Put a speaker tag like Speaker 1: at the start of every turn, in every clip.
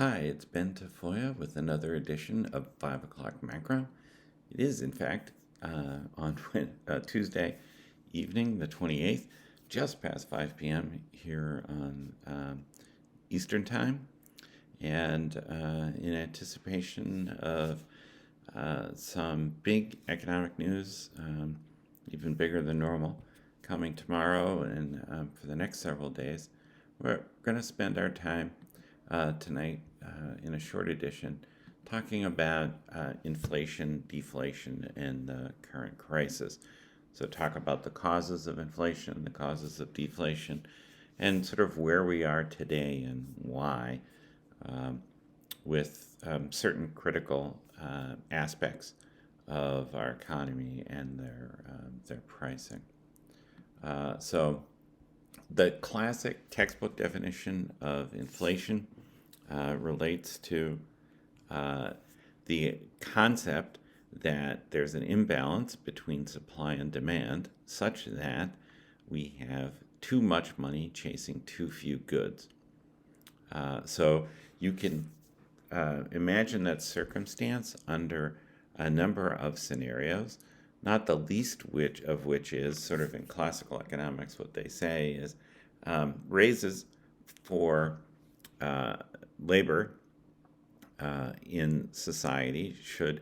Speaker 1: Hi, it's Ben Tafoya with another edition of 5 o'clock macro. It is, in fact, on Tuesday evening, the 28th, just past 5 p.m. here on Eastern Time. And in anticipation of some big economic news, even bigger than normal, coming tomorrow and for the next several days, we're going to spend our time tonight in a short edition talking about inflation, deflation, and the current crisis. So, talk about the causes of inflation, the causes of deflation, and sort of where we are today and why, with certain critical aspects of our economy and their pricing. So, the classic textbook definition of inflation relates to the concept that there's an imbalance between supply and demand such that we have too much money chasing too few goods. So you can imagine that circumstance under a number of scenarios, not the least of which is sort of in classical economics, what they say is raises for labor in society should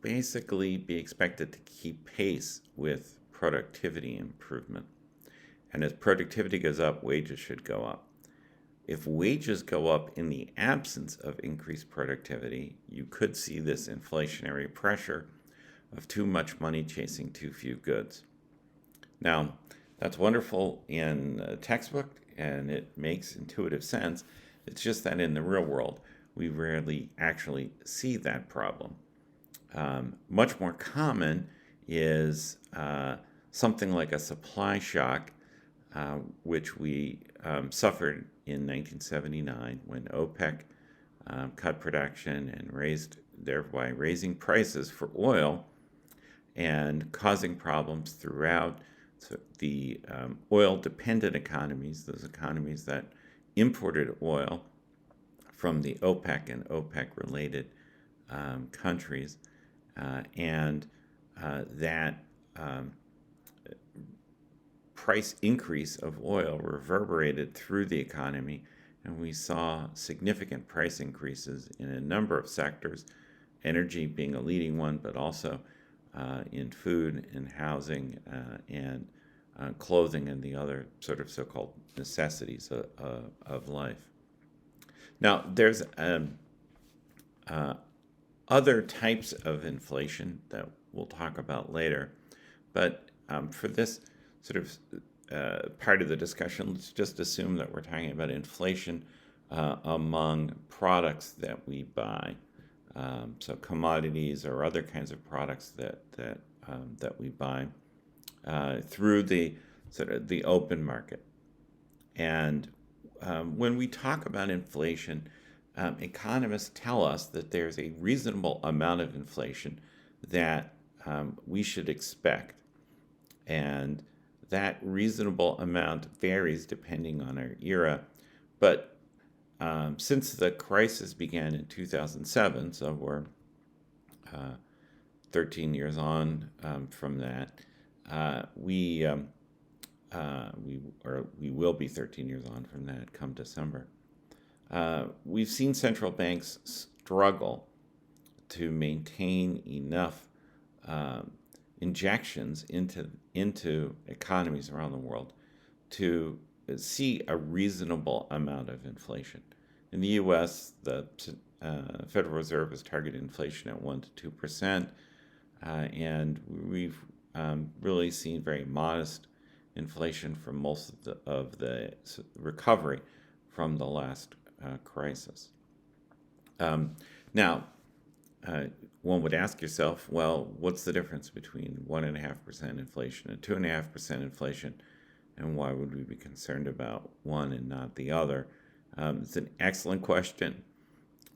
Speaker 1: basically be expected to keep pace with productivity improvement. And as productivity goes up, wages should go up. If wages go up in the absence of increased productivity, you could see this inflationary pressure of too much money chasing too few goods. Now, that's wonderful in a textbook and it makes intuitive sense. It's just that in the real world, we rarely actually see that problem. Much more common is something like a supply shock, which we suffered in 1979 when OPEC cut production and thereby raising prices for oil and causing problems throughout the oil-dependent economies, those economies that imported oil from the OPEC and OPEC-related countries, and that price increase of oil reverberated through the economy, and we saw significant price increases in a number of sectors, energy being a leading one, but also in food and housing and clothing and the other sort of so-called necessities of life. Now, there's other types of inflation that we'll talk about later, but for this sort of part of the discussion, let's just assume that we're talking about inflation among products that we buy. So commodities or other kinds of products that we buy through the sort of the open market. And when we talk about inflation, economists tell us that there's a reasonable amount of inflation that we should expect, and that reasonable amount varies depending on our era. But since the crisis began in 2007, so we're 13 years on from that, we will be 13 years on from that come December. We've seen central banks struggle to maintain enough injections into economies around the world to see a reasonable amount of inflation. In the U.S., the Federal Reserve has targeted inflation at 1 to 2%, and we've really seen very modest inflation from most of the recovery from the last crisis. Now, one would ask yourself, well, what's the difference between 1.5% inflation and 2.5% inflation, and why would we be concerned about one and not the other? It's an excellent question,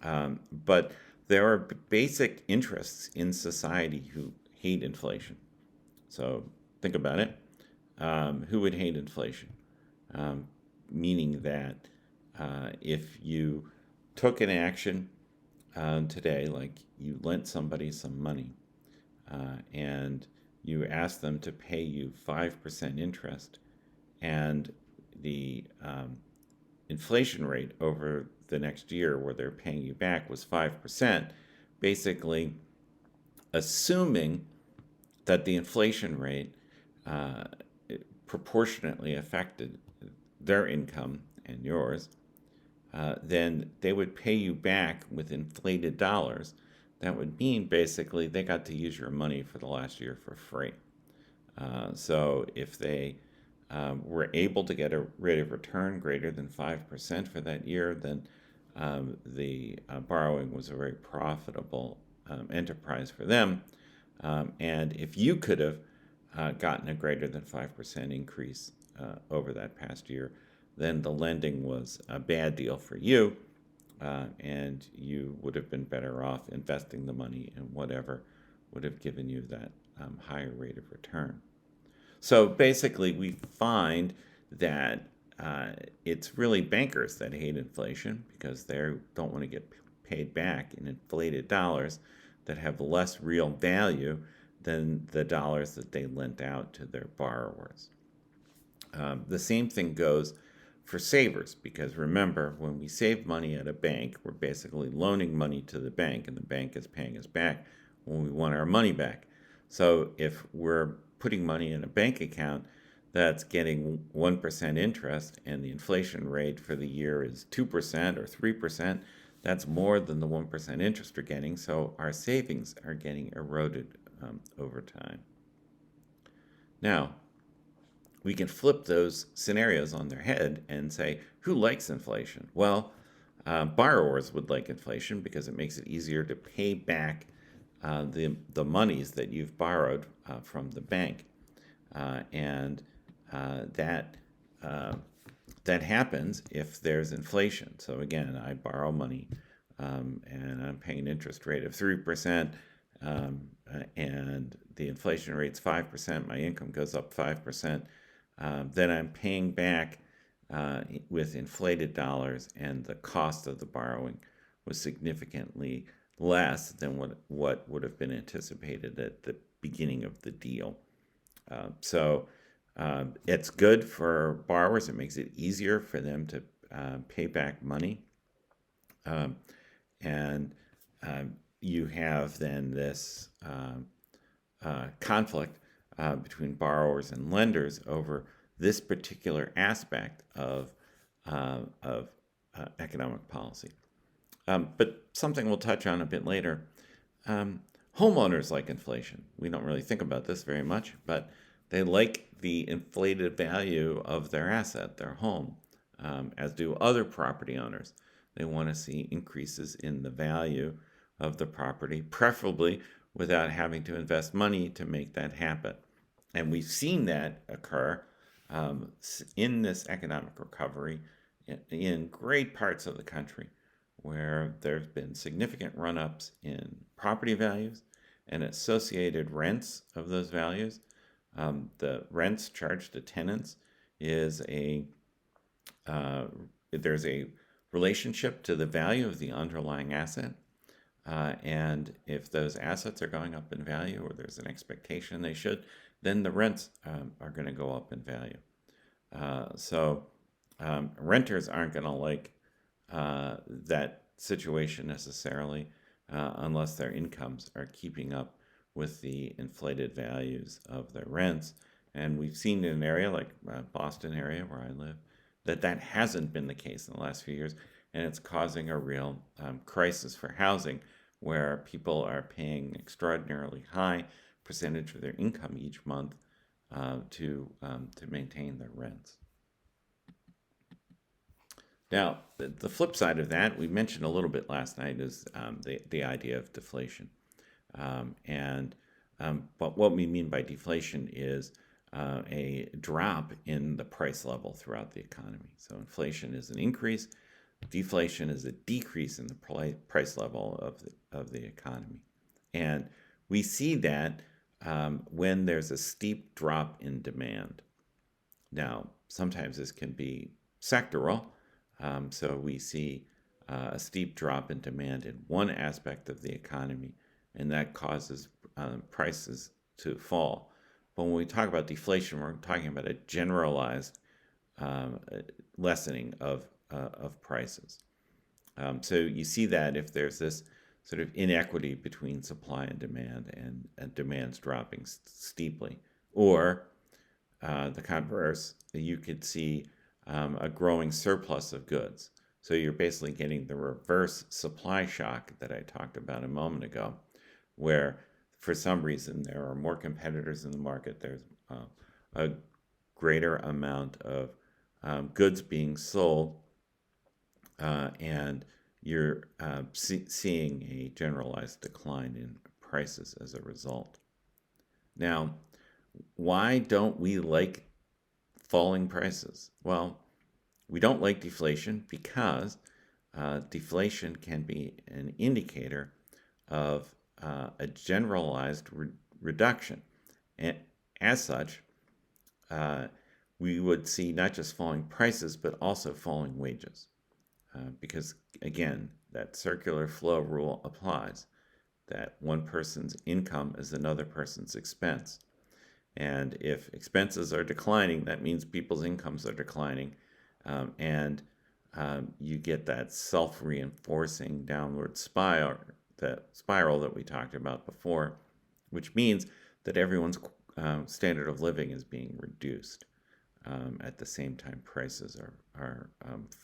Speaker 1: but there are basic interests in society who hate inflation. So think about it. Who would hate inflation? Meaning that if you took an action today, like you lent somebody some money, and you asked them to pay you 5% interest, and the inflation rate over the next year where they're paying you back was 5%, basically assuming that the inflation rate uh, proportionately affected their income and yours, then they would pay you back with inflated dollars. That would mean basically they got to use your money for the last year for free. So if they were able to get a rate of return greater than 5% for that year, then the borrowing was a very profitable enterprise for them. And if you could have gotten a greater than 5% increase over that past year, then the lending was a bad deal for you, and you would have been better off investing the money in whatever would have given you that higher rate of return. So basically, we find that it's really bankers that hate inflation because they don't want to get paid back in inflated dollars that have less real value than the dollars that they lent out to their borrowers. The same thing goes for savers, because remember, when we save money at a bank, we're basically loaning money to the bank, and the bank is paying us back when we want our money back. So if we're putting money in a bank account that's getting 1% interest and the inflation rate for the year is 2% or 3%, that's more than the 1% interest we're getting, so our savings are getting eroded over time. Now, we can flip those scenarios on their head and say, who likes inflation? Well, borrowers would like inflation because it makes it easier to pay back the monies that you've borrowed from the bank. And that happens if there's inflation. So again, I borrow money and I'm paying an interest rate of 3%, and the inflation rate's 5%, my income goes up 5%, then I'm paying back with inflated dollars, and the cost of the borrowing was significantly less than what would have been anticipated at the beginning of the deal. So it's good for borrowers. It makes it easier for them to pay back money. And you have then this conflict between borrowers and lenders over this particular aspect of economic policy. But something we'll touch on a bit later. Homeowners like inflation. We don't really think about this very much, but they like the inflated value of their asset, their home, as do other property owners. They want to see increases in the value of the property, preferably without having to invest money to make that happen. And we've seen that occur in this economic recovery in great parts of the country, where there's been significant run-ups in property values and associated rents of those values. The rents charged to tenants is there's a relationship to the value of the underlying asset. And if those assets are going up in value, or there's an expectation they should, then the rents are going to go up in value. So renters aren't going to like that situation necessarily unless their incomes are keeping up with the inflated values of their rents. And we've seen in an area like Boston area where I live that hasn't been the case in the last few years, and it's causing a real crisis for housing, where people are paying extraordinarily high percentage of their income each month to maintain their rents. Now, the flip side of that, we mentioned a little bit last night, is the idea of deflation. But what we mean by deflation is a drop in the price level throughout the economy. So inflation is an increase, deflation is a decrease in the price level of the economy. And we see that when there's a steep drop in demand. Now, sometimes this can be sectoral. So we see a steep drop in demand in one aspect of the economy, and that causes prices to fall. But when we talk about deflation, we're talking about a generalized um, lessening of prices. So you see that if there's this sort of inequity between supply and demand, and demand's dropping steeply, or the converse, you could see a growing surplus of goods. So you're basically getting the reverse supply shock that I talked about a moment ago, where for some reason there are more competitors in the market. There's a greater amount of goods being sold, and you're seeing a generalized decline in prices as a result. Now, why don't we like falling prices? Well, we don't like deflation because deflation can be an indicator of a generalized reduction. And as such, we would see not just falling prices, but also falling wages. Because, again, that circular flow rule applies, that one person's income is another person's expense. And if expenses are declining, that means people's incomes are declining. And you get that self-reinforcing downward spiral, that we talked about before, which means that everyone's standard of living is being reduced at the same time prices are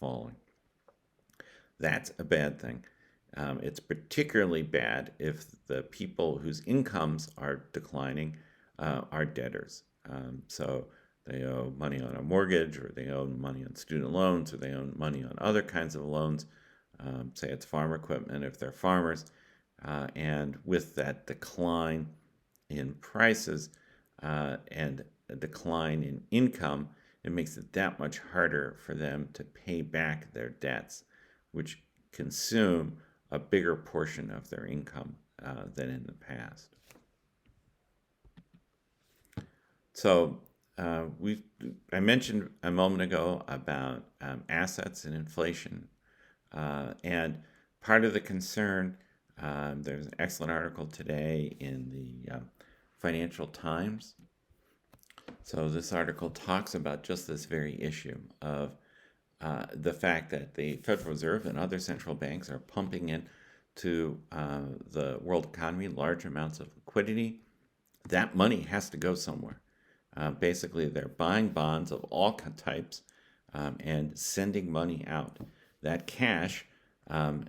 Speaker 1: falling. That's a bad thing. It's particularly bad if the people whose incomes are declining are debtors. So they owe money on a mortgage, or they owe money on student loans, or they owe money on other kinds of loans. Say it's farm equipment if they're farmers. And with that decline in prices and a decline in income, it makes it that much harder for them to pay back their debts, which consume a bigger portion of their income than in the past. So I mentioned a moment ago about assets and inflation. And part of the concern, there's an excellent article today in the Financial Times. So this article talks about just this very issue of the fact that the Federal Reserve and other central banks are pumping in to the world economy large amounts of liquidity. That money has to go somewhere. Basically, they're buying bonds of all types and sending money out. That cash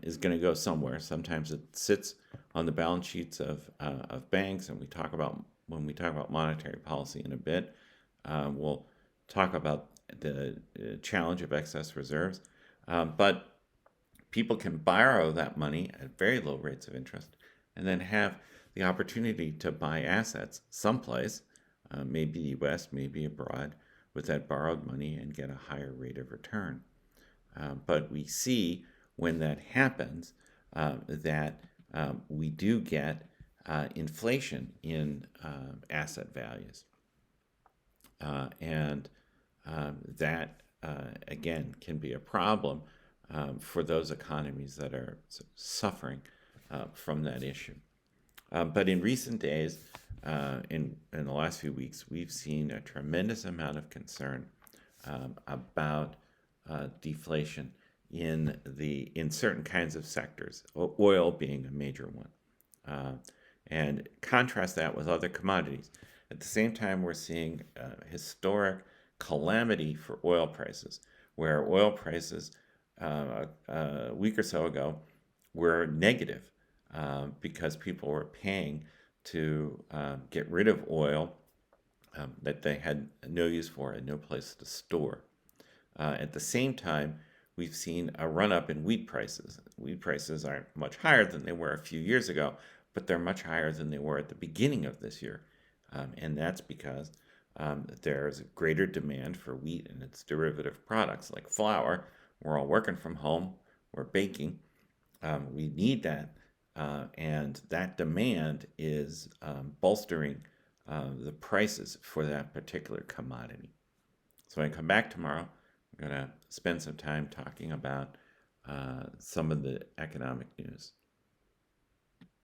Speaker 1: is going to go somewhere. Sometimes it sits on the balance sheets of banks, and when we talk about monetary policy in a bit, we'll talk about the challenge of excess reserves. But people can borrow that money at very low rates of interest, and then have the opportunity to buy assets someplace, maybe the U.S., maybe abroad, with that borrowed money and get a higher rate of return. But we see when that happens that we do get inflation in asset values. And that, again, can be a problem for those economies that are suffering from that issue. But in recent days, in the last few weeks, we've seen a tremendous amount of concern about deflation in certain kinds of sectors, oil being a major one. And contrast that with other commodities. At the same time, we're seeing historic calamity for oil prices, where oil prices a week or so ago were negative because people were paying to get rid of oil that they had no use for and no place to store. At the same time, we've seen a run-up in wheat prices. Wheat prices aren't much higher than they were a few years ago, but they're much higher than they were at the beginning of this year. And that's because there's greater demand for wheat and its derivative products like flour. We're all working from home. We're baking. We need that. And that demand is bolstering the prices for that particular commodity. So when I come back tomorrow, I'm going to spend some time talking about some of the economic news.